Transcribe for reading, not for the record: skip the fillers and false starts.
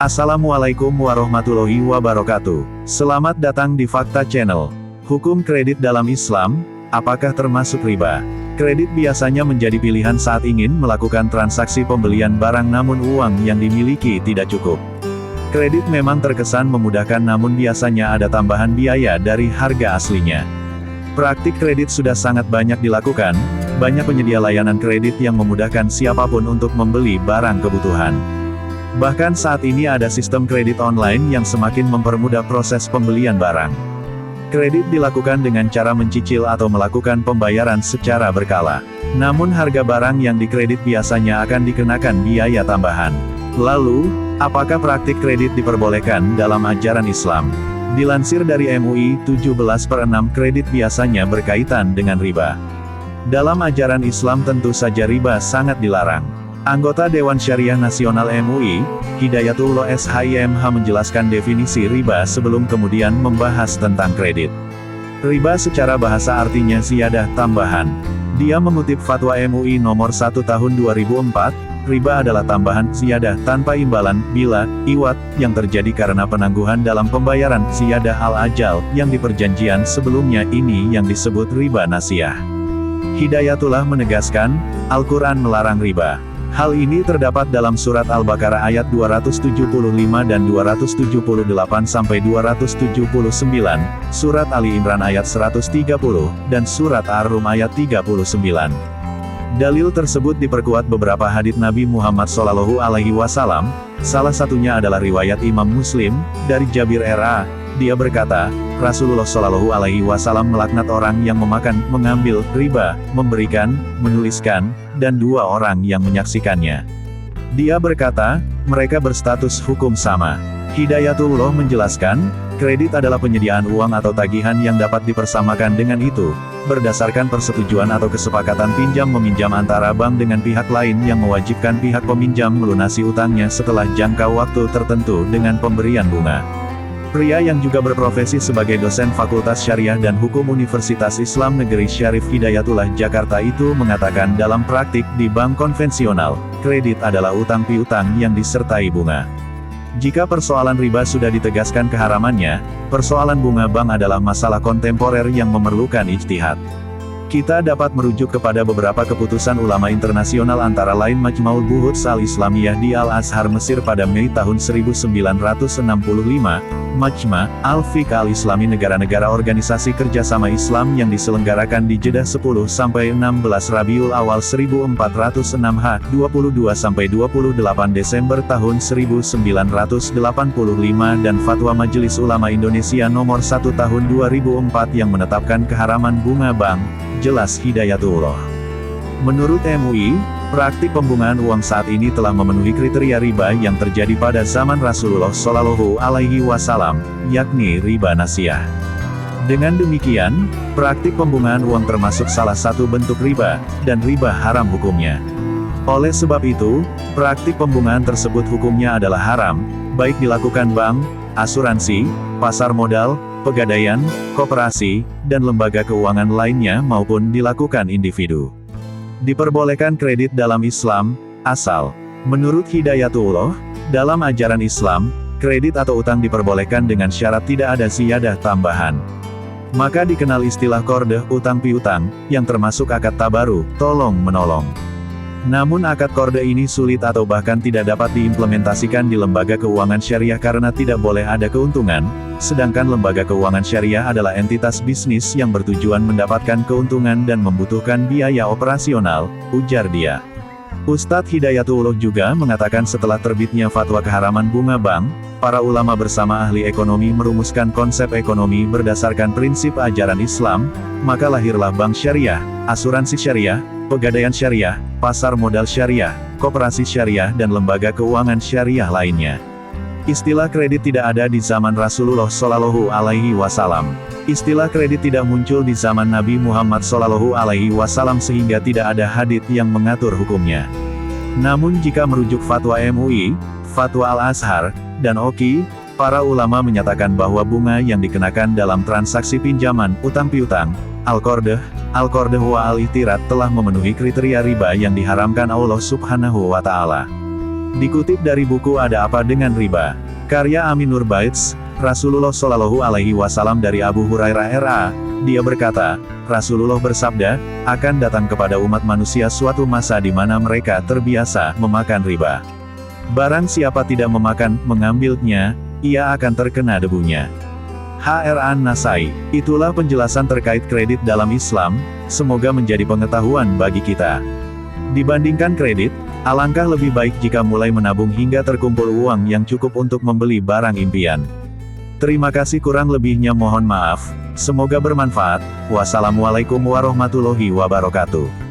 Assalamualaikum warahmatullahi wabarakatuh. Selamat datang di Fakta Channel. Hukum kredit dalam Islam, apakah termasuk riba? Kredit biasanya menjadi pilihan saat ingin melakukan transaksi pembelian barang namun uang yang dimiliki tidak cukup. Kredit memang terkesan memudahkan namun biasanya ada tambahan biaya dari harga aslinya. Praktik kredit sudah sangat banyak dilakukan, banyak penyedia layanan kredit yang memudahkan siapapun untuk membeli barang kebutuhan. Bahkan saat ini ada sistem kredit online yang semakin mempermudah proses pembelian barang. Kredit dilakukan dengan cara mencicil atau melakukan pembayaran secara berkala. Namun harga barang yang dikredit biasanya akan dikenakan biaya tambahan. Lalu, apakah praktik kredit diperbolehkan dalam ajaran Islam? Dilansir dari MUI 17/6 kredit biasanya berkaitan dengan riba. Dalam ajaran Islam tentu saja riba sangat dilarang. Anggota Dewan Syariah Nasional MUI, Hidayatullah SHIMH menjelaskan definisi riba sebelum kemudian membahas tentang kredit. Riba secara bahasa artinya ziyadah tambahan. Dia mengutip Fatwa MUI nomor 1 tahun 2004, riba adalah tambahan ziyadah tanpa imbalan, bila, iwat, yang terjadi karena penangguhan dalam pembayaran ziyadah al-ajal, yang di perjanjian sebelumnya ini yang disebut riba nasiyah. Hidayatullah menegaskan, Al-Quran melarang riba. Hal ini terdapat dalam surat Al-Baqarah ayat 275 dan 278-279, surat Ali Imran ayat 130, dan surat Ar-Rum ayat 39. Dalil tersebut diperkuat beberapa hadits Nabi Muhammad SAW, salah satunya adalah riwayat Imam Muslim, dari Jabir R.A. Dia berkata, Rasulullah SAW melaknat orang yang memakan, mengambil, riba, memberikan, menuliskan, dan 2 orang yang menyaksikannya. Dia berkata, mereka berstatus hukum sama. Hidayatullah menjelaskan, kredit adalah penyediaan uang atau tagihan yang dapat dipersamakan dengan itu, berdasarkan persetujuan atau kesepakatan pinjam-meminjam antara bank dengan pihak lain yang mewajibkan pihak peminjam melunasi utangnya setelah jangka waktu tertentu dengan pemberian bunga. Pria yang juga berprofesi sebagai dosen Fakultas Syariah dan Hukum Universitas Islam Negeri Syarif Hidayatullah Jakarta itu mengatakan dalam praktik di bank konvensional, kredit adalah utang piutang yang disertai bunga. Jika persoalan riba sudah ditegaskan keharamannya, persoalan bunga bank adalah masalah kontemporer yang memerlukan ijtihad. Kita dapat merujuk kepada beberapa keputusan ulama internasional antara lain Majma'ul Buhuts Al-Islamiyah di Al-Azhar Mesir pada Mei tahun 1965, Majma' Al-Fiqh Al-Islami negara-negara organisasi kerjasama Islam yang diselenggarakan di Jeddah 10-16 Rabiul Awal 1406 H, 22-28 Desember tahun 1985 dan Fatwa Majelis Ulama Indonesia nomor 1 tahun 2004 yang menetapkan keharaman bunga bank. Jelas Hidayatullah. Menurut MUI, praktik pembungaan uang saat ini telah memenuhi kriteria riba yang terjadi pada zaman Rasulullah SAW, yakni riba nasiyah. Dengan demikian, praktik pembungaan uang termasuk salah satu bentuk riba, dan riba haram hukumnya. Oleh sebab itu, praktik pembungaan tersebut hukumnya adalah haram, baik dilakukan bank, asuransi, pasar modal, pegadaian, koperasi, dan lembaga keuangan lainnya maupun dilakukan individu. Diperbolehkan kredit dalam Islam, asal. Menurut Hidayatullah, dalam ajaran Islam, kredit atau utang diperbolehkan dengan syarat tidak ada ziyadah tambahan. Maka dikenal istilah qardh, utang piutang, yang termasuk akad tabaru, tolong-menolong. Namun akad qardh ini sulit atau bahkan tidak dapat diimplementasikan di lembaga keuangan syariah karena tidak boleh ada keuntungan, sedangkan lembaga keuangan syariah adalah entitas bisnis yang bertujuan mendapatkan keuntungan dan membutuhkan biaya operasional, ujar dia. Ustadz Hidayatullah juga mengatakan setelah terbitnya fatwa keharaman bunga bank, para ulama bersama ahli ekonomi merumuskan konsep ekonomi berdasarkan prinsip ajaran Islam, maka lahirlah bank syariah, asuransi syariah, pegadaian syariah, pasar modal syariah, koperasi syariah dan lembaga keuangan syariah lainnya. Istilah kredit tidak ada di zaman Rasulullah SAW. Istilah kredit tidak muncul di zaman Nabi Muhammad SAW sehingga tidak ada hadits yang mengatur hukumnya. Namun jika merujuk fatwa MUI, fatwa Al-Azhar, dan OKI, para ulama menyatakan bahwa bunga yang dikenakan dalam transaksi pinjaman, utang piutang, Al-Qardh wa Al-Ihtirat telah memenuhi kriteria riba yang diharamkan Allah Subhanahu wa Ta'ala. Dikutip dari buku Ada Apa Dengan Riba? Karya Amin Nur Baits, Rasulullah Shallallahu Alaihi Wasallam dari Abu Hurairah RA, dia berkata, Rasulullah bersabda, akan datang kepada umat manusia suatu masa di mana mereka terbiasa memakan riba. Barang siapa tidak mengambilnya, ia akan terkena debunya. Hr An-Nasai. Itulah penjelasan terkait kredit dalam Islam, semoga menjadi pengetahuan bagi kita. Dibandingkan kredit, alangkah lebih baik jika mulai menabung hingga terkumpul uang yang cukup untuk membeli barang impian. Terima kasih, kurang lebihnya mohon maaf. Semoga bermanfaat. Wassalamualaikum warahmatullahi wabarakatuh.